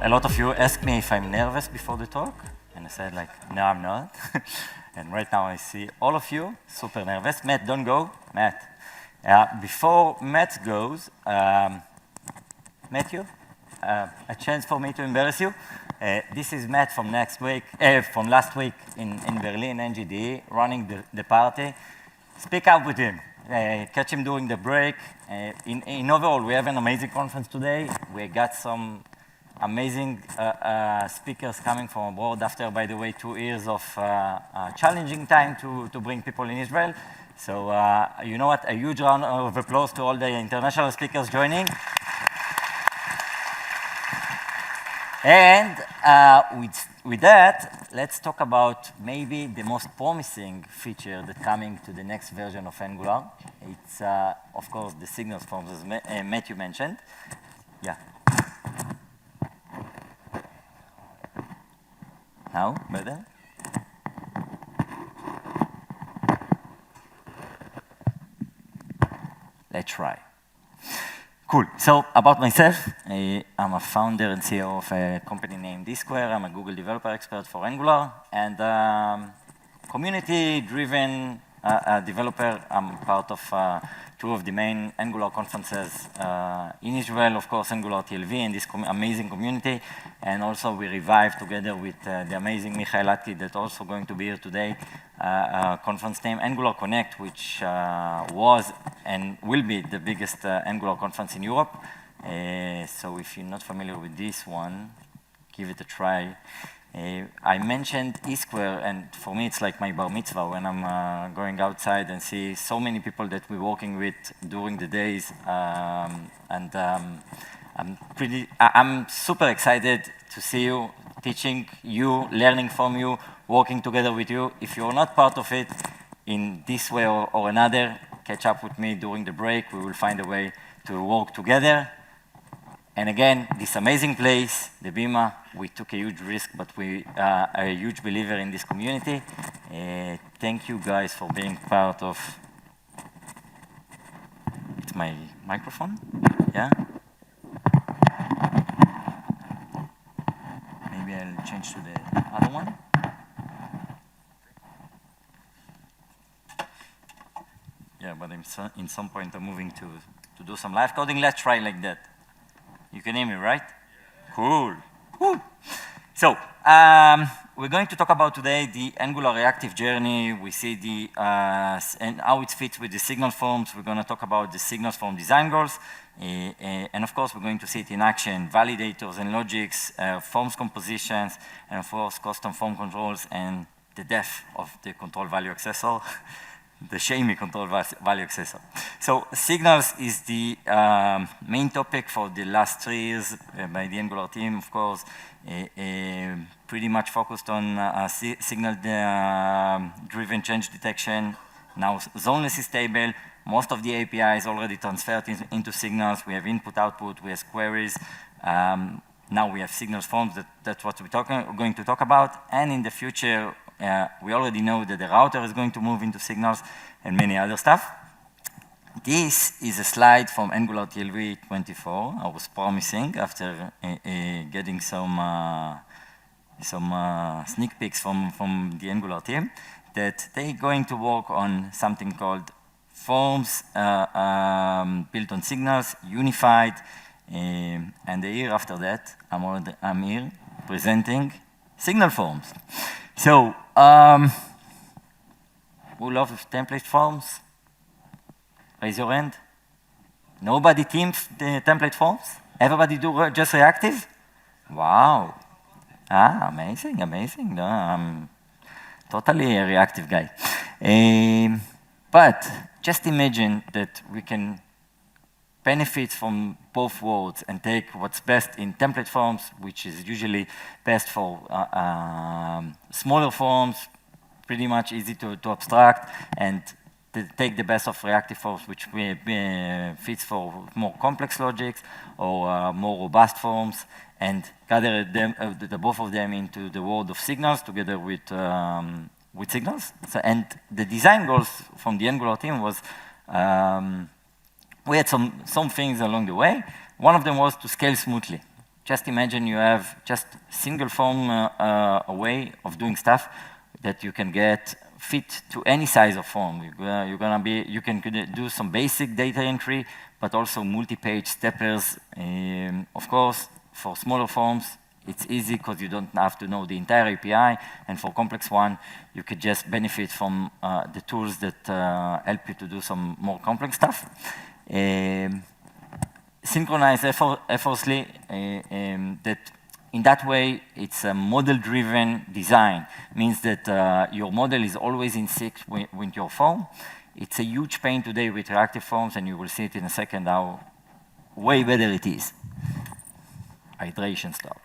a lot of you ask me if I'm nervous before the talk, and I said like, no, I'm not. And right now I see all of you super nervous. Matt, don't go. Matt. Before Matt goes, Matthew, a chance for me to embarrass you. This is Matt from from last week in Berlin, NGD, running the party. Speak up with him. Catch him during the break. In overall, we have an amazing conference today. We got some amazing speakers coming from abroad after, by the way, 2 years of challenging time to bring people in Israel. So you know what? A huge round of applause to all the international speakers joining. And with that, let's talk about maybe the most promising feature that's coming to the next version of Angular. It's, of course, the signals forms, as Matthew mentioned. Yeah. Now, better? Let's try. Cool. So about myself, I'm a founder and CEO of a company named D-Square. I'm a Google developer expert for Angular and community-driven developer. I'm part of 2 of the main Angular conferences in Israel, of course, Angular TLV and this amazing community. And also we revived together with the amazing Michael Latke that's also going to be here today, a conference named Angular Connect, which was and will be the biggest Angular conference in Europe. So if you're not familiar with this one, give it a try. I mentioned E-Square, and for me it's like my bar mitzvah when I'm going outside and see so many people that we're working with during the days. I'm super excited to see you, teaching you, learning from you, working together with you. If you're not part of it in this way or another, catch up with me during the break. We will find a way to work together. And again, this amazing place, the Bima, we took a huge risk, but we are a huge believer in this community. Thank you guys for being part of, it's my microphone, yeah? Maybe I'll change to the other one. Yeah, but in some point I'm moving to do some live coding. Let's try like that. You can hear me, right? Yeah. Cool. Woo. So we're going to talk about today the Angular reactive journey. We see and how it fits with the signal forms. We're going to talk about the signals form design goals. And of course, we're going to see it in action, validators and logics, forms compositions, and of course, custom form controls, and the death of the control value accessor. The shamey control value accessor. So signals is the main topic for the last 3 years by the Angular team, of course, pretty much focused on signal-driven change detection. Now zoneless is stable. Most of the APIs already transferred into signals. We have input-output, we have queries. Now we have signals forms, that's what we're going to talk about. And in the future, we already know that the router is going to move into signals and many other stuff. This is a slide from Angular TLV 24. I was promising after getting some sneak peeks from the Angular team that they're going to work on something called forms built on signals, unified. And the year after that, I'm here presenting signal forms. So, who loves template forms? Raise your hand. Nobody teams the template forms? Everybody do just reactive? Wow. Amazing, amazing. No, I'm totally a reactive guy. But just imagine that we can benefit from both worlds and take what's best in template forms, which is usually best for smaller forms, pretty much easy to abstract, and take the best of reactive forms, which fits for more complex logics or more robust forms, and gather them, the both of them into the world of signals together with signals. So, and the design goals from the Angular team was we had some things along the way. One of them was to scale smoothly. just imagine you have just single form a way of doing stuff that you can get fit to any size of form. You can do some basic data entry, but also multi-page steppers. Of course, for smaller forms, it's easy because you don't have to know the entire API, and for complex one, you could just benefit from the tools that help you to do some more complex stuff. Synchronize effortlessly, that in that way, it's a model-driven design. Means that your model is always in sync with your form. It's a huge pain today with reactive forms, and you will see it in a second how way better it is. Hydration stop.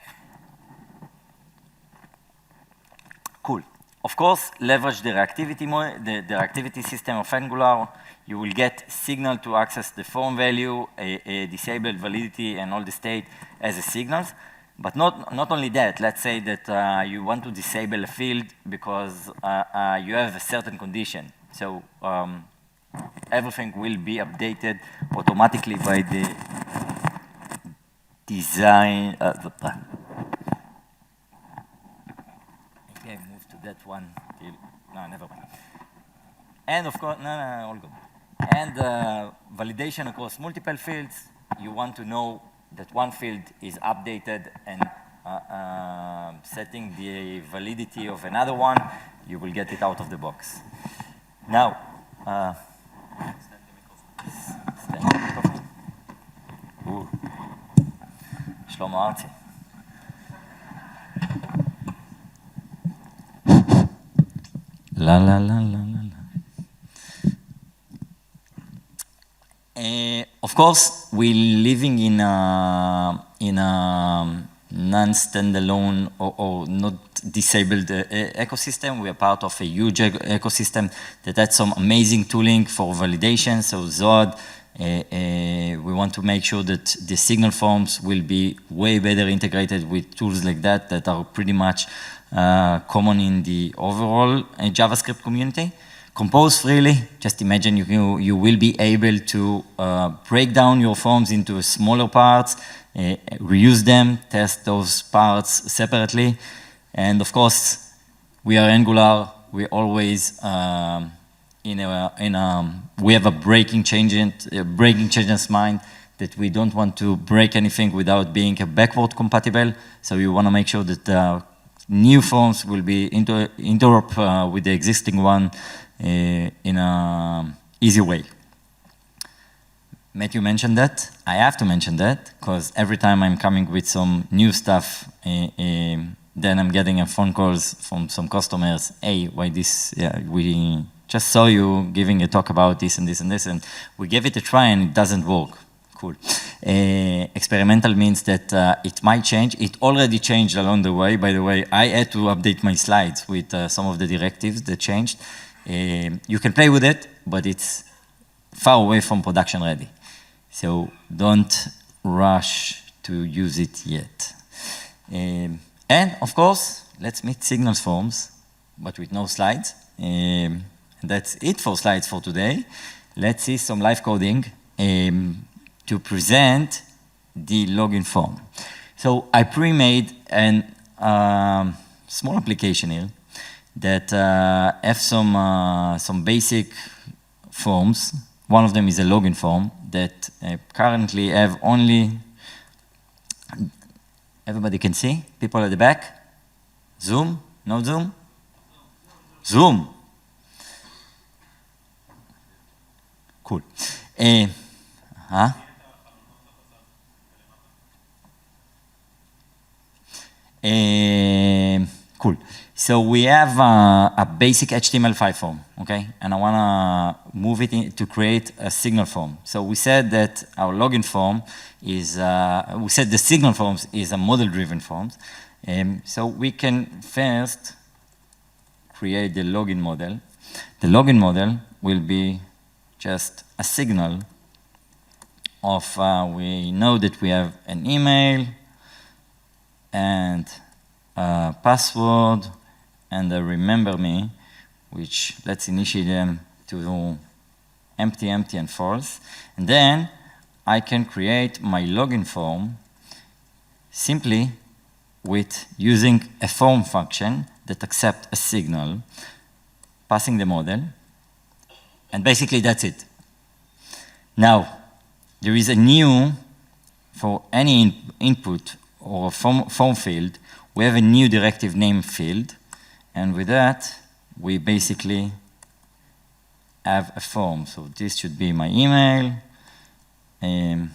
Cool. Of course, leverage the reactivity system of Angular. You will get signal to access the form value, disabled validity, and all the state as a signals. But not only that, let's say that you want to disable a field because you have a certain condition. So everything will be updated automatically by the design. Okay, move to that one. No, never mind. And of course, no, all good. And validation across multiple fields. You want to know that one field is updated and setting the validity of another one, you will get it out of the box. Now, Shlomo Arzi. La la la la la. Of course, we're living in a non-standalone or not disabled ecosystem. We are part of a huge ecosystem that had some amazing tooling for validation. So Zod, we want to make sure that the signal forms will be way better integrated with tools like that are pretty much common in the overall JavaScript community. Compose freely. Just imagine you will be able to break down your forms into smaller parts, reuse them, test those parts separately. And of course, we are Angular. We always we have a breaking changes mind that we don't want to break anything without being backward compatible. So you want to make sure that new forms will be interop with the existing one in an easy way. Matthew mentioned that. I have to mention that because every time I'm coming with some new stuff, then I'm getting phone calls from some customers. Hey, why this? Yeah, we just saw you giving a talk about this and this and this, and we gave it a try and it doesn't work. Cool. Experimental means that it might change. It already changed along the way. By the way, I had to update my slides with some of the directives that changed. You can play with it, but it's far away from production ready. So don't rush to use it yet. And of course, let's meet signals forms, but with no slides. That's it for slides for today. Let's see some live coding to present the login form. So I pre-made a small application here that have some basic forms. One of them is a login form that currently have only, everybody can see? People at the back? Zoom? No Zoom? Zoom. Cool. Cool. So we have a basic HTML5 form, okay? And I want to move it to create a signal form. So we said that our login form is, we said the signal forms is a model-driven form. So we can first create the login model. The login model will be just a signal of, we know that we have an email and a password and a remember me, which let's initiate them to empty, empty, and false. And then I can create my login form simply with using a form function that accepts a signal, passing the model, and basically that's it. Now, there is a new, for any input or a form field, we have a new directive name field, and with that, we basically have a form. So this should be my email, and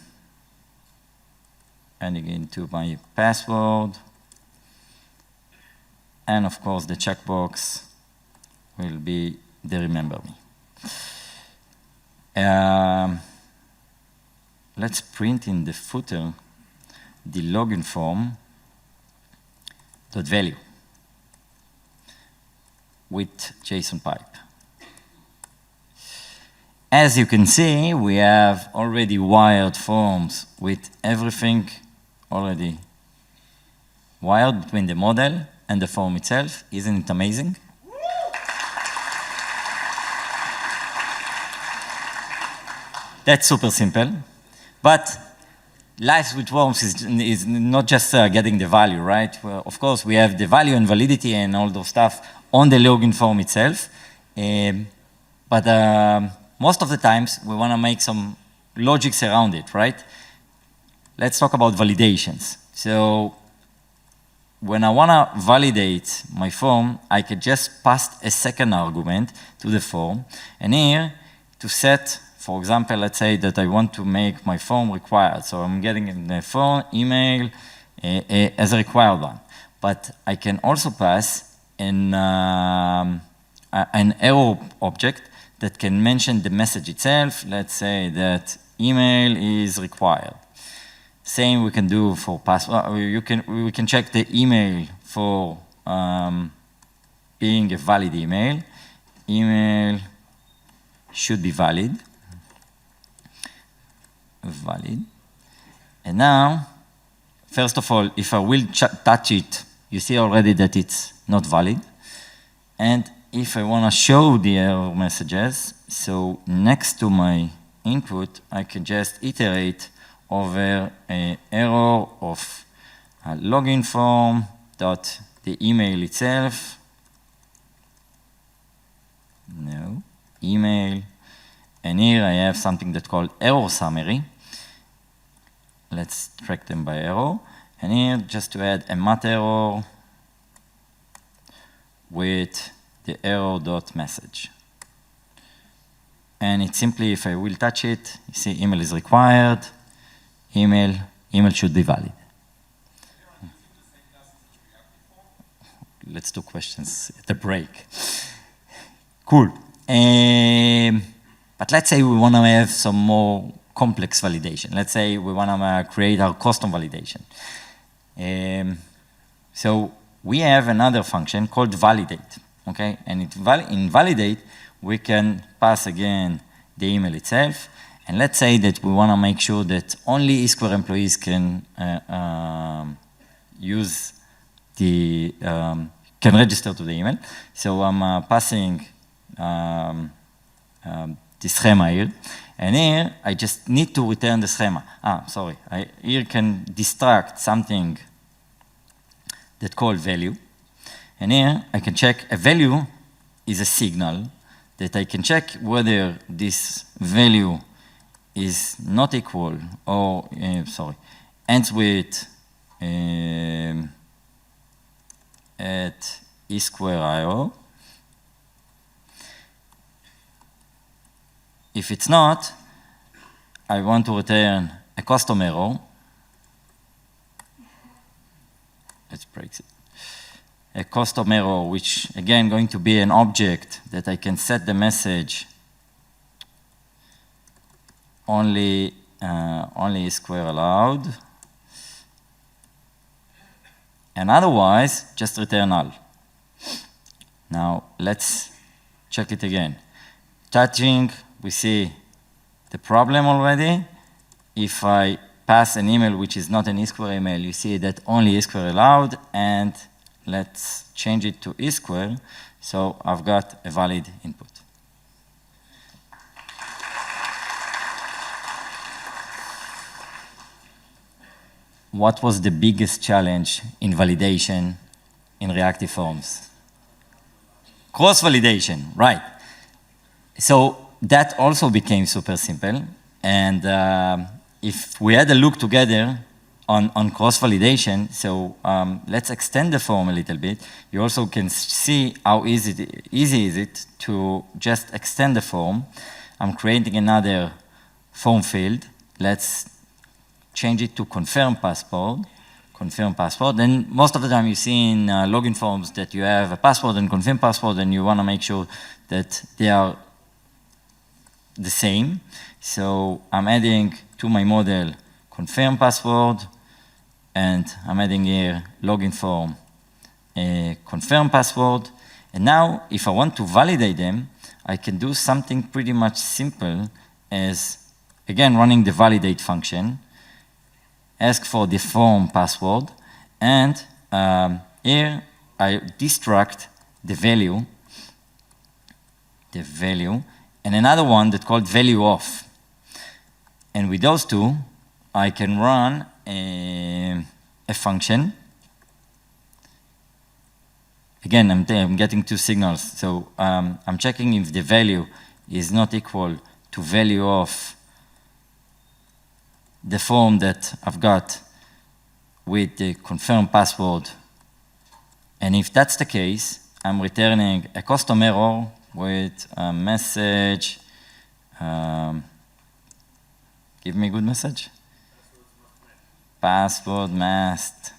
into my password, and of course the checkbox will be the remember me. Let's print in the footer the login form dot value with JSON pipe. As you can see, we have already wired forms with everything already wired between the model and the form itself. Isn't it amazing? That's super simple. But life with forms is not just getting the value, right? Well, of course, we have the value and validity and all those stuff on the login form itself. But most of the times, we want to make some logics around it, right? Let's talk about validations. So when I want to validate my form, I can just pass a second argument to the form. And here, to set, for example, let's say that I want to make my form required. So I'm getting the phone, email as a required one. But I can also pass an error object that can mention the message itself. Let's say that email is required. Same we can do for password. We can check the email for being a valid email. Email should be valid. Valid. And now, first of all, if I will touch it, you see already that it's not valid. And if I want to show the error messages, so next to my input, I can just iterate over an error of a login form dot the email itself. No, email. And here I have something that's called error summary. Let's track them by error. And here, just to add a mat error with the error.message. And it's simply, if I will touch it, you see email is required, email should be valid. Let's do questions at the break. Cool. But let's say we want to have some more complex validation. Let's say we want to create our custom validation. So we have another function called validate. Okay, and in validate, we can pass again the email itself. And let's say that we want to make sure that only eSquare employees can use the, can register to the email. So I'm passing the schema here. And here, I just need to return the schema. Sorry, I here can distract something that called value. And here, I can check a value is a signal that I can check whether this value is not equal or, ends with at e square IO. If it's not, I want to return a custom error. Let's break it. A custom error, which again going to be an object that I can set the message only square allowed, and otherwise just return null. Now let's check it again. Touching, we see the problem already. If I pass an email which is not an e-square email, you see that only e-square allowed, and let's change it to e-square, so I've got a valid input. what was the biggest challenge in validation in reactive forms? Cross-validation, right. So that also became super simple. And if we had a look together on cross-validation, so let's extend the form a little bit. You also can see how easy is it to just extend the form. I'm creating another form field. Let's change it to confirm passport. Confirm passport. Then most of the time you see in login forms that you have a passport and confirm passport, and you want to make sure that they are the same. So I'm adding to my model confirm password, and I'm adding here login form confirm password. And now if I want to validate them, I can do something pretty much simple as, again, running the validate function, ask for the form password, and here I destruct the value, and another one that's called value of. And with those two, I can run a function. Again, I'm getting two signals. So I'm checking if the value is not equal to value of the form that I've got with the confirm password. And if that's the case, I'm returning a custom error with a message. Give me a good message. Password must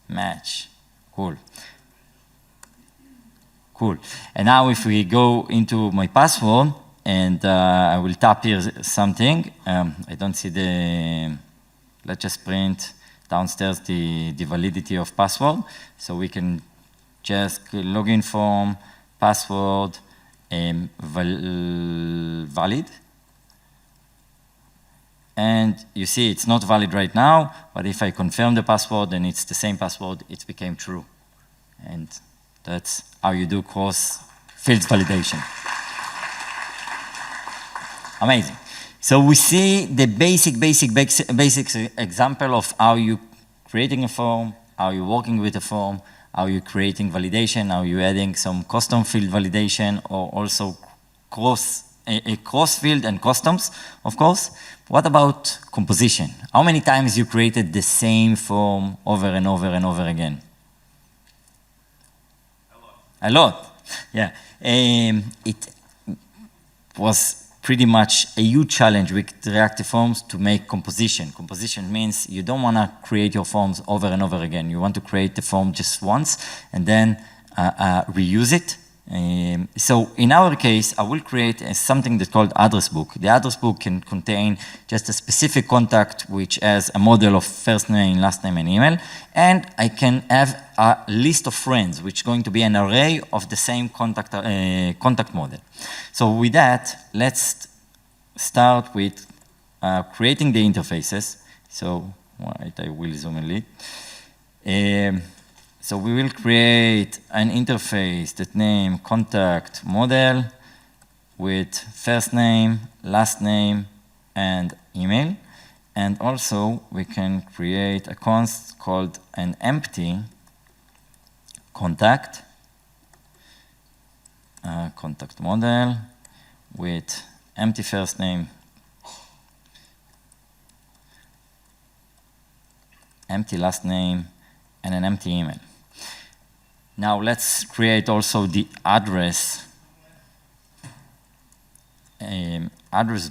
match. Cool. Cool. And now if we go into my password, and I will tap here something. I don't see the, let's just print downstairs the validity of password. So we can just login form, password, valid. And you see it's not valid right now, but if I confirm the password and it's the same password, it became true. And that's how you do cross-fields validation. Amazing. So we see the basic example of how you creating a form, how you working with a form, how you creating validation, how you adding some custom field validation, or also cross field and customs, of course. What about composition? How many times you created the same form over and over and over again? A lot. Yeah. It was pretty much a huge challenge with reactive forms to make composition. Composition means you don't want to create your forms over and over again. You want to create the form just once and then reuse it. So in our case, I will create something that's called address book. The address book can contain just a specific contact which has a model of first name, last name, and email. And I can have a list of friends, which is going to be an array of the same contact model. So with that, let's start with creating the interfaces. So right, I will zoom a little. So we will create an interface that name contact model with first name, last name, and email. And also we can create a const called an empty contact contact model with empty first name, empty last name, and an empty email. Now let's create also the address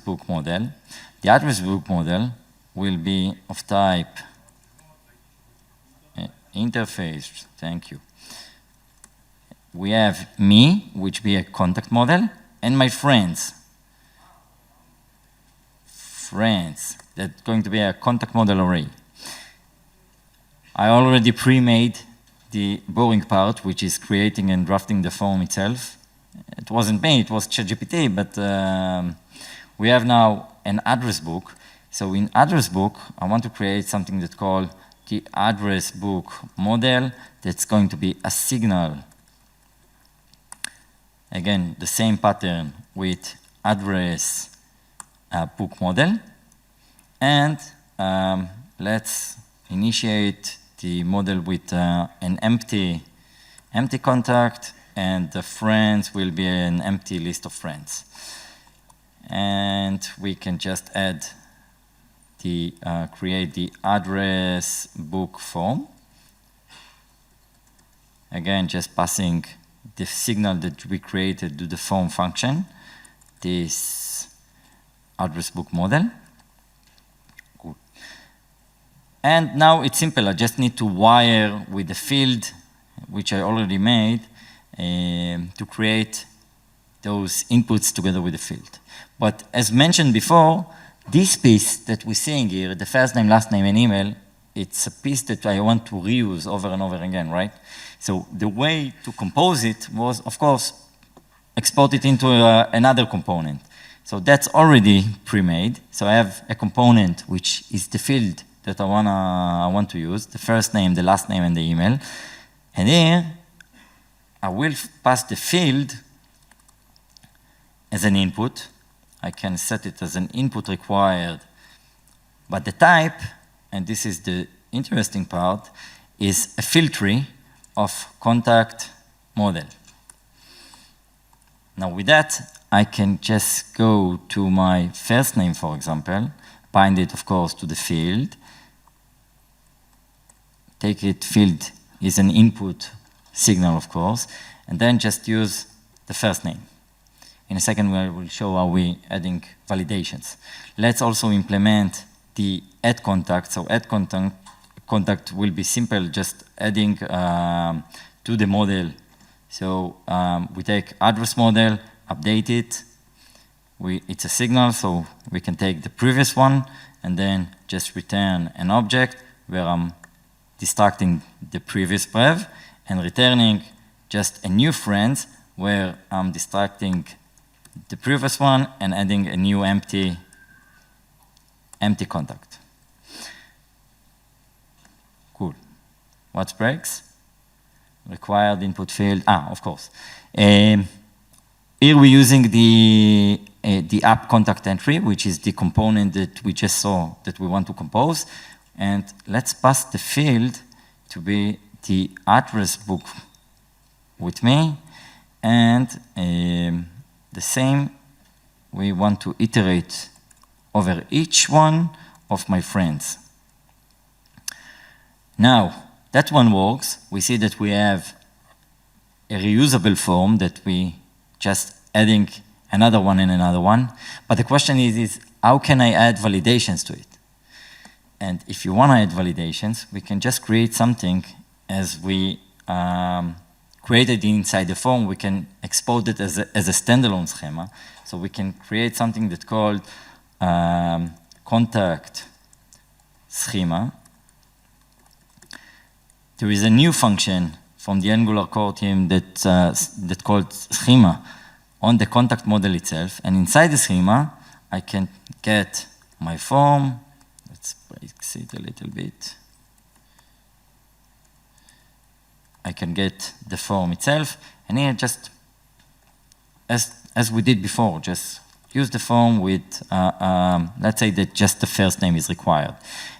book model. The address book model will be of type interface. Thank you. We have me, which be a contact model, and my friends. Friends, that's going to be a contact model array. I already pre-made the boring part, which is creating and drafting the form itself. It wasn't me, it was ChatGPT, but we have now an address book. So in address book, I want to create something that's called the address book model that's going to be a signal. Again, the same pattern with address book model. And let's initiate the model with an empty contact, and the friends will be an empty list of friends. And we can just add the, create the address book form. Again, just passing the signal that we created to the form function, this address book model. Good. And now it's simple. I just need to wire with the field, which I already made, to create those inputs together with the field. But as mentioned before, this piece that we're seeing here, the first name, last name, and email, it's a piece that I want to reuse over and over again, right? So the way to compose it was, of course, export it into another component. So that's already pre-made. So I have a component which is the field that I want to use, the first name, the last name, and the email. And here, I will pass the field as an input. I can set it as an input required. But the type, and this is the interesting part, is a field tree of contact model. Now with that, I can just go to my first name, for example, bind it, of course, to the field. Take it, field is an input signal, of course, and then just use the first name. In a second, we will show how we're adding validations. Let's also implement the add contact. So add contact will be simple, just adding to the model. So we take address model, update it. It's a signal, so we can take the previous one and then just return an object where I'm distracting the previous prev and returning just a new friend where I'm distracting the previous one and adding a new empty contact. Cool. What breaks? Required input field. Of course. Here we're using the app contact entry, which is the component that we just saw that we want to compose. And let's pass the field to be the address book with me. And the same, we want to iterate over each one of my friends. Now, that one works. We see that we have a reusable form that we just adding another one and another one. But the question is how can I add validations to it? And if you want to add validations, we can just create something as we created inside the form. We can export it as a standalone schema. So we can create something that's called contact schema. There is a new function from the Angular core team that called schema on the contact model itself. And inside the schema, I can get my form. Let's break it a little bit. I can get the form itself, and here just, as we did before, just use the form with, let's say that just the first name is required.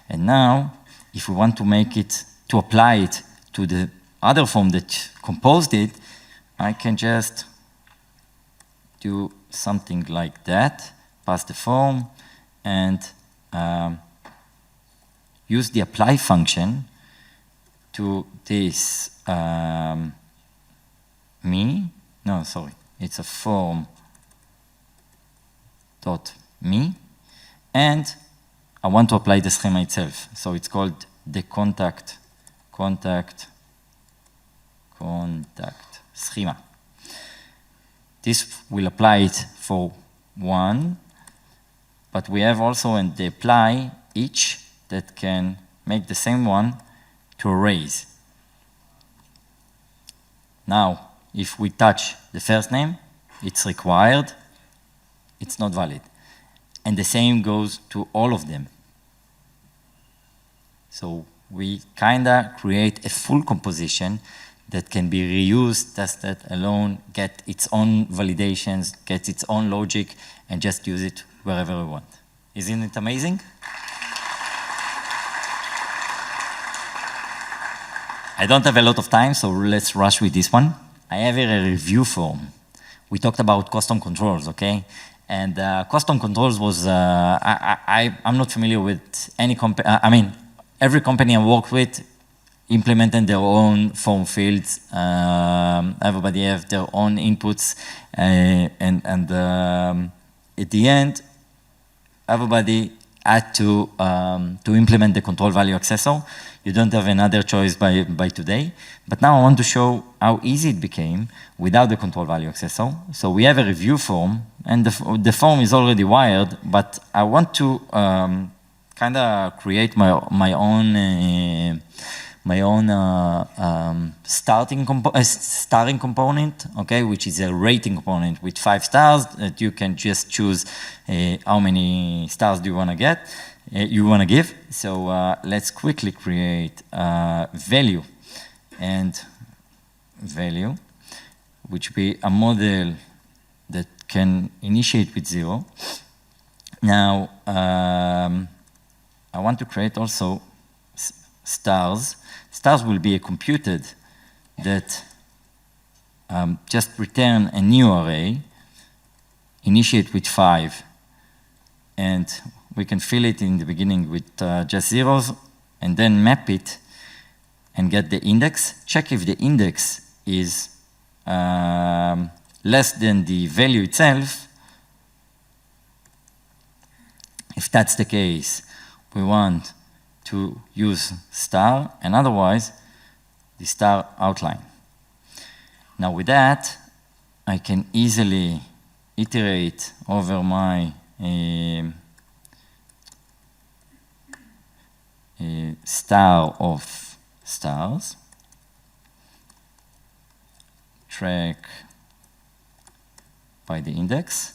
And now, if we want to make it, to apply it to the other form that composed it, I can just do something like that, pass the form, and use the apply function to this it's a form dot me, and I want to apply the schema itself. So it's called the contact schema. This will apply it for one, but we have also in the apply each that can make the same one to arrays. Now, if we touch the first name, it's required, it's not valid. And the same goes to all of them. So we kinda create a full composition that can be reused, tested alone, get its own validations, get its own logic, and just use it wherever we want. Isn't it amazing? I don't have a lot of time, so let's rush with this one. I have here a review form. We talked about custom controls, okay? And custom controls was, I'm not familiar with any company, I mean, every company I work with implemented their own form fields. Everybody have their own inputs, and at the end, everybody had to implement the control value accessor. You don't have another choice by today. But now I want to show how easy it became without the control value accessor. So we have a review form, and the form is already wired, but I want to kind of create my own starting component, okay, which is a rating component with 5 stars that you can just choose how many stars do you want to get, you want to give. So let's quickly create value, and value, which be a model that can initiate with 0. Now I want to create also stars. Stars will be computed that just return a new array, initiate with 5, and we can fill it in the beginning with just zeros, and then map it and get the index. Check if the index is less than the value itself. If that's the case, we want to use star, and otherwise the star outline. Now with that, I can easily iterate over my star of stars, track by the index,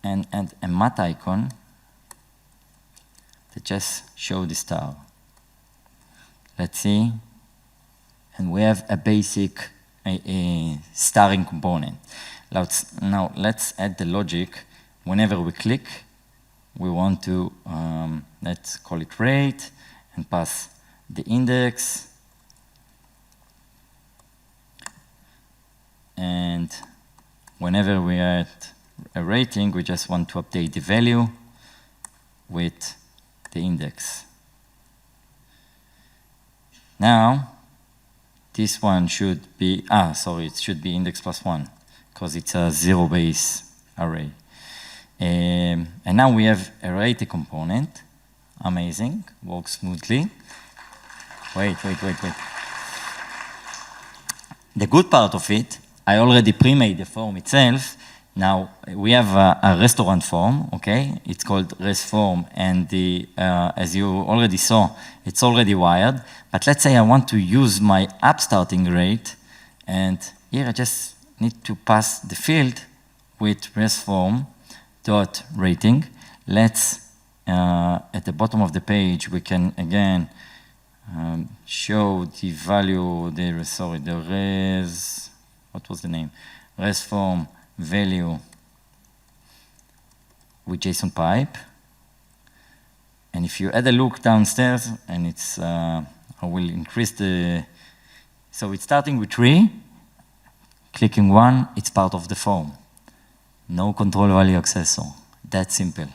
and add a matte icon that just show the star. Let's see, and we have a basic starring component. Now let's add the logic. Whenever we click, we want to, let's call it rate, and pass the index, and whenever we add a rating, we just want to update the value with the index. Now, this one should be, it should be index +1, because it's a 0-base array. And now we have a rating component. Amazing, works smoothly. Wait. The good part of it, I already pre-made the form itself. Now, we have a restaurant form, okay? It's called res form, and as you already saw, it's already wired. But let's say I want to use my app starting rate, and here I just need to pass the field with res form dot rating. Let's, at the bottom of the page, we can again show the value, the res, what was the name? Res form value with JSON pipe. And if you add a look downstairs, and it's, I will increase the, so it's starting with 3, clicking 1, it's part of the form. No control value accessor, that simple.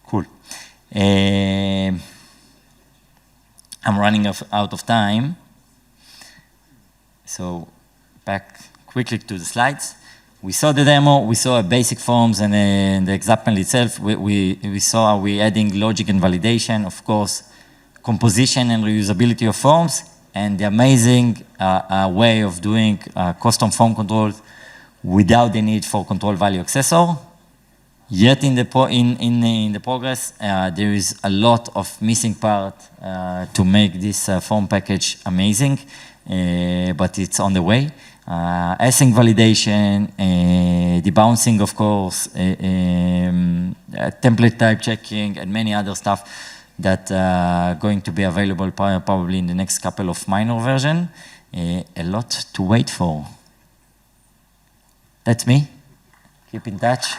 Cool. I'm running out of time. So back quickly to the slides. We saw the demo, we saw basic forms and the example itself. We saw how we're adding logic and validation, of course, composition and reusability of forms, and the amazing way of doing custom form controls without the need for control value accessor. Yet in the progress, there is a lot of missing part to make this form package amazing, but it's on the way. Async validation, debouncing, of course, template type checking, and many other stuff that are going to be available probably in the next couple of minor versions. A lot to wait for. That's me. Keep in touch.